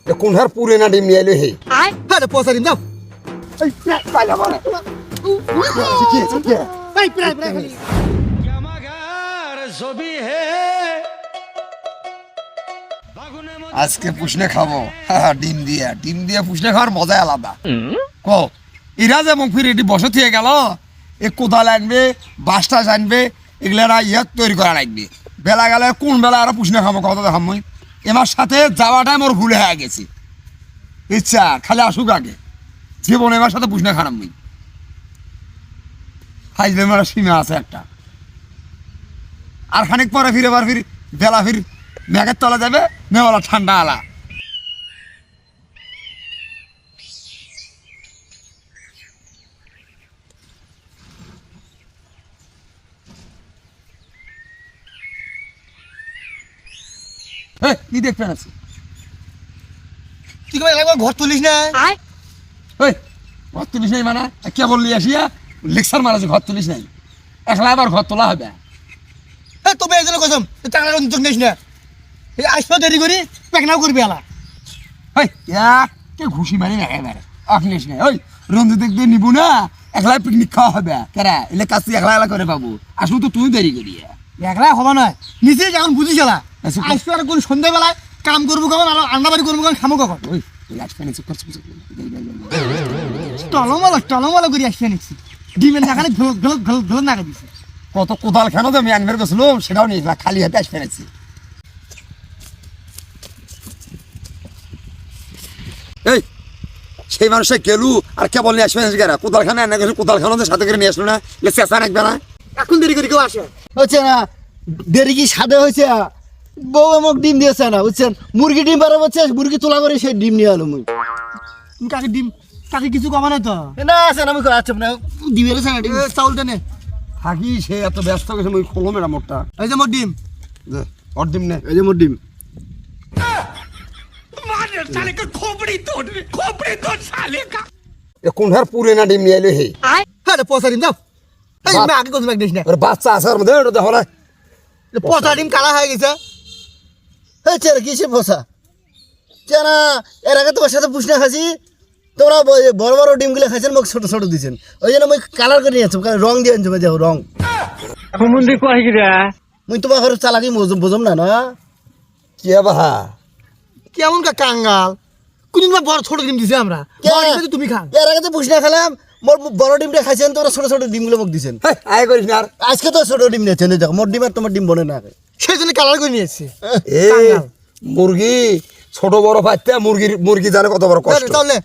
এই কোন হার পুরে না ডিম নিয়ে এলো হে আরে পয়সা দিন দাও এই পাইলা মানে এই প্রায় খালি আজকে পুষনে খাবো ডিম দিয়ে পুষনে খাওয়ার মজাই আলাদা ক এরা যেমন ফিরে এটি বসে থেকে গেল এ কোদাল আনবে বাসটা আনবে এগুলা ইয়াক তৈরি করা লাগবে বেলা গেলে কোন বেলা আরো পুষনে খাবো কথা দেখাম মই এমার সাথে যাওয়াটাই মোর ভুলে হয়ে গেছি ইচ্ছা খালি আসুক আগে জীবন এবার সাথে পুষনে খারাপ মই ফাইজলে মারা সীমা আছে একটা আর খানিক পরে ফিরে এবার বেলা মেঘের তলা যাবে মেওয়ালা ঠান্ডা আলা কি দেখতে আছি তুই কবে একবার ঘর তুলিস না ঘর তুলিস নাই মানে কে বললি আসিয়া লেকচার মারা ঘর তুলিস নাই একলা আবার ঘর তোলা হবে তবে একজনে কসম টাকা নিচ নিস না এই আসবা দেরি করি পেকনাও করবি আলা কে ঘুষি মারি না একেবারে আফনিস নাই ওই রঞ্জু দেখতে নিবো না একলাই পিকনিক খাওয়া হবে কেরা এলে কাছে একলা করে পাবো আসবো তো তুই দেরি করি একলা হবা নয় নিজে যেমন বুঝিস এলা আসবে আর কোন সন্ধ্যাবেলায় কাম করবো কখন আর আন্ডাবাড়ি করবো কখন খামো কখন টলমালা করে আসবে নিচ্ছি ডিমের না খালি ঘল নাগা দিচ্ছে কত কোদাল খেলো তো আমি আনবার গেছিল সেটাও নিয়ে খালি হাতে আসবে নিচ্ছি এই সেই মানুষে গেলু আর কে বলনি আসবে না কোদাল খানা এনে গেছে কোদাল খানো সাথে করে নিয়ে আসলো না চেঁচা রাখবে না এখন দেরি করে কেউ আসে হচ্ছে না দেরি কি সাদে হয়েছে বউ আমাকে ডিম দিয়েছে না বুঝছেন মুরগি ডিম বাড়া হচ্ছে মুরগি তোলা করে সেই ডিম নিয়ে আলো মুই কাকে ডিম কাকে কিছু কমা নাই তো না আছে না আমি আচ্ছা না ডিমের আছে না ডিম চাউলটা নে থাকি সে এত ব্যস্ত গেছে মই খোলো মেরা মোটটা এই যে মোর ডিম ওর ডিম নে এই যে মোর ডিম কোন হার পুরে না ডিম নিয়ে এলো হে আরে পয়সা দিন দাও এই আমি আগে কসম দিস না ওর বাচ্চা আছে ওর মধ্যে ওটা দেখো না পয়সা ডিম কালা হয়ে গেছে এই চেরা কিসে বসা চেনা এর আগে তোমার সাথে পুষনা খাসি তোমরা বড় বড় ডিমগুলো খাইছেন মোক ছোট ছোট দিয়েছেন ওই জন্য মই কালার করে নিয়েছো রং দিয়ে আনছো দেখো রং মুই তোমার ঘরে চালাকি বুঝম না না কে বাহা কেমন কা কাঙ্গাল কোনদিন বা বড় ছোট ডিম দিছে আমরা বড় ডিম তুমি খা এর আগে তো পুষনা খেলাম মোর বড় ডিমটা খাইছেন তোরা ছোট ছোট ডিমগুলো মোক দিছেন আয় করিস না আর আজকে তো ছোট ডিম নিয়েছেন দেখো মোর ডিম আর তোমার ডিম বনে না সেই জন্য কালার করে নিয়ে এসেছি এ মুরগি ছোট বড় পাইতে মুরগি জানে কত বড় কষ্ট তাহলে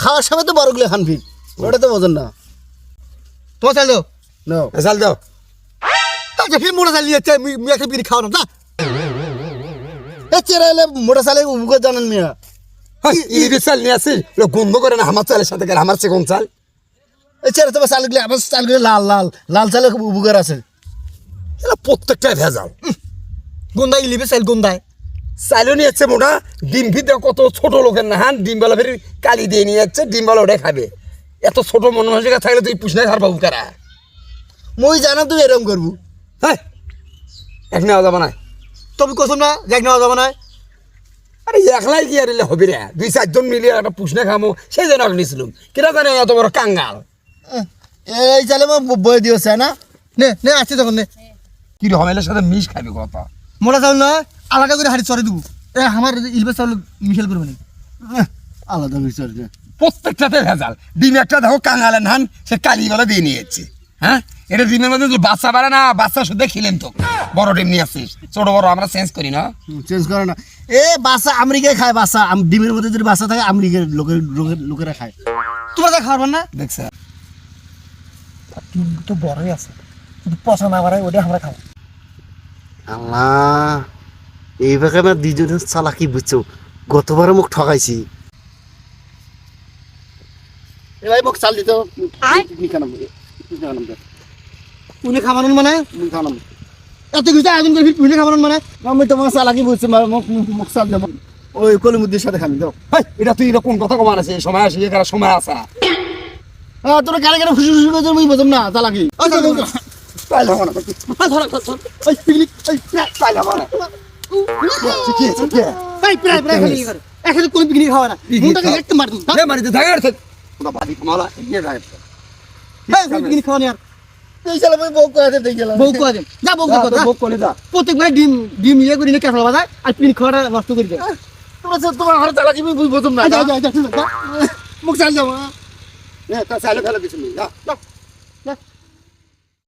খাওয়ার সময় তো বড়গুলো খান ফির ওটা তো বোঝেন না তোমার চাইলো নাও চাল দাও আচ্ছা ফির মোটা চাল নিয়ে যাচ্ছে মুই একটা বিড়ি খাওয়া না এ চেরা এলে মোটা চালে উপকার জানেন মিয়া ইরি চাল নিয়ে আসিস গন্ধ করে না আমার চালের সাথে আমার চেয়ে কোন চাল এই চেরা তোমার চালগুলো আমার চালগুলো লাল লাল লাল চালে খুব উপকার আছে এটা প্রত্যেকটাই ভেজাল গন্ধাই লিবে চাইল গন্ধায় চাইলেও নিয়ে যাচ্ছে মোটা ডিম ফির কত ছোট লোকের না হান ডিম বেলা ফের কালি দিয়ে নিয়ে যাচ্ছে ডিম বেলা ওটাই খাবে এত ছোট মন মানসিকতা থাকলে তুই পুষনে খার বাবু কারা মই জানাম তুমি এরকম করবো হ্যাঁ এক নেওয়া যাবে না তুমি কসম না যাক নেওয়া যাবে না আরে একলাই কি আর এলে হবে রে 2-4 মিলে একটা পুষনে খামো সেই জন্য নিয়েছিলাম কিনা জানে এত বড় কাঙ্গাল এই চালে বই দিয়েছে না নে নে আসছে তখন নে কি রমেলের সাথে মিশ খাবি কথা মোটা চাউল না আলাদা করে হাড়ি চড়ে দেবো আমার ইলবের চাউল মিশেল করবে না আলাদা বিচার প্রত্যেকটাতে ভেজাল ডিম একটা দেখো কাঙ্গালের ধান সে কালি গলা দিয়ে নিয়ে যাচ্ছে হ্যাঁ এটা ডিমের মধ্যে বাচ্চা বাড়ে না বাচ্চা শুধু খেলেন তো বড় ডিম নিয়ে আসছিস ছোট বড় আমরা চেঞ্জ করি না চেঞ্জ করে না এ বাসা আমেরিকায় খায় বাসা ডিমের মধ্যে যদি বাসা থাকে আমেরিকার লোকেরা খায় তোমরা যা খাবার না দেখছে ডিম তো বড়ই আছে কিন্তু পচা না বাড়ায় ওটা আমরা খাবো আল্লাহ এইভাবে আমার দুজনের চালাকি বুঝছো গতবারে মুখ ঠকাইছি এবার মুখ চাল দিতে উনি খাবারেন মানে খানাম এত কিছু আয়োজন করে উনি খাবারেন মানে আমি তোমার চালাকি বুঝছি মুখ চাল দেবো ওই কলিমুদ্দির সাথে খানি দাও এটা তুই কোন কথা কমান আছে সময় আসে এখানে সময় আসা তোরা কারে কারে খুশি খুশি করে মুই বুঝলাম না চালাকি তাই হবে না ধরা ওই পিকনিক তাই হবে না কি ভাই প্রায় প্রায় খালি করে একসাথে কোনো পিকনিক খাওয়া না মুন্ডাকে একটু মার দিন এ মারিতে থাকে আর তোরা বাড়ি কমালা এগিয়ে যায় হ্যাঁ পিকনিক খাওয়া নি আর এই শালা ভাই বউ কয়াতে দেই গেলাম বউ কয় দেন যা বউ কথা বক করে যা প্রত্যেকবার ডিম ডিম ইয়ে করে নিয়ে কেসা বাজায় আর পিকনিক খাওয়াটা নষ্ট করে দেয় তোমার হাতে চালাকি বুঝবো তোমরা যা যা যা মুখ চাল যাবো এ তা চাইলে ফেলে কিছু নেই যা